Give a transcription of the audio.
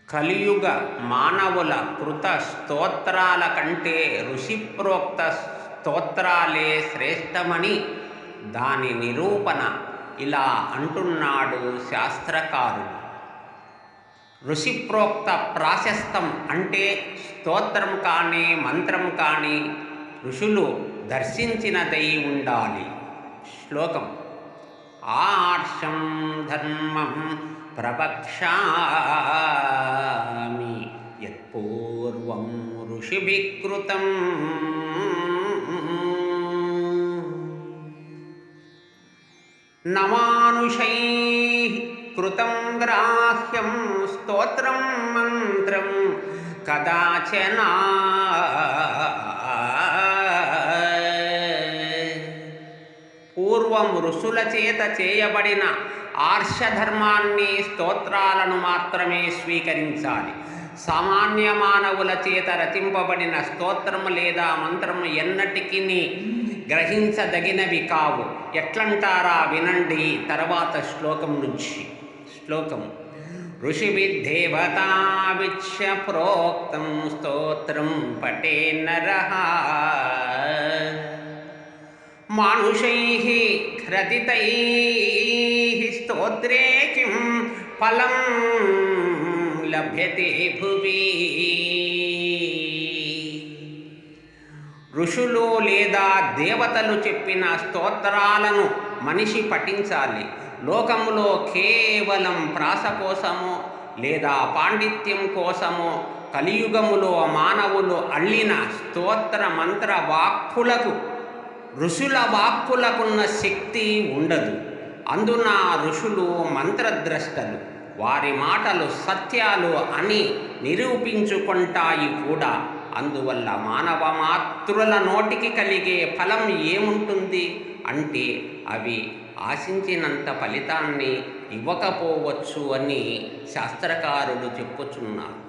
కలియుగ మానవుల కృత స్తోత్రాల కంటే ఋషిప్రోక్త స్తోత్రాలే శ్రేష్టమని దాని నిరూపణ ఇలా అంటున్నాడు శాస్త్రకారుడు. ఋషిప్రోక్త ప్రాశస్తం అంటే స్తోత్రం కానీ మంత్రం కానీ ఋషులు దర్శించినదై ఉండాలి. శ్లోకం: ఆర్షం ధర్మం ప్రవక్ష్యామి యత్పూర్వం ఋషిభిః కృతం. న మానుషైః కృతం గ్రాహ్యం స్తోత్రం మంత్రం కదాచన. పూర్వం ఋషుల చేత చేయబడిన ఆర్షధర్మాన్ని, స్తోత్రాలను మాత్రమే స్వీకరించాలి. సామాన్య మానవుల చేత రచింపబడిన స్తోత్రము లేదా మంత్రము ఎన్నటికీ గ్రహించదగినవి కావు. ఎట్లంటారా వినండి తర్వాత శ్లోకం నుంచి. శ్లోకం: ఋషిభిర్దేవతాభిశ్చ ప్రోక్తం స్తోత్రం పఠే నరః మానుషైః క్రతితైః స్తోత్రే కిం ఫలం లభ్యతే భువి. ఋషులు లేదా దేవతలు చెప్పిన స్తోత్రాలను మనిషి పఠించాలి. లోకములో కేవలం ప్రాస కోసమో లేదా పాండిత్యం కోసమో కలియుగములో మానవులు అల్లిన స్తోత్ర మంత్ర వాక్కులకు ఋషుల వాక్కులకున్న శక్తి ఉండదు. అందున ఋషులు మంత్రద్రష్టలు. వారి మాటలు సత్యాలు అని నిరూపించుకుంటాయి కూడా. అందువల్ల మానవ మాతృల నోటికి కలిగే ఫలం ఏముంటుంది అంటే అవి ఆశించినంత ఫలితాన్ని ఇవ్వకపోవచ్చు అని శాస్త్రకారుడు చెప్పుచున్నారు.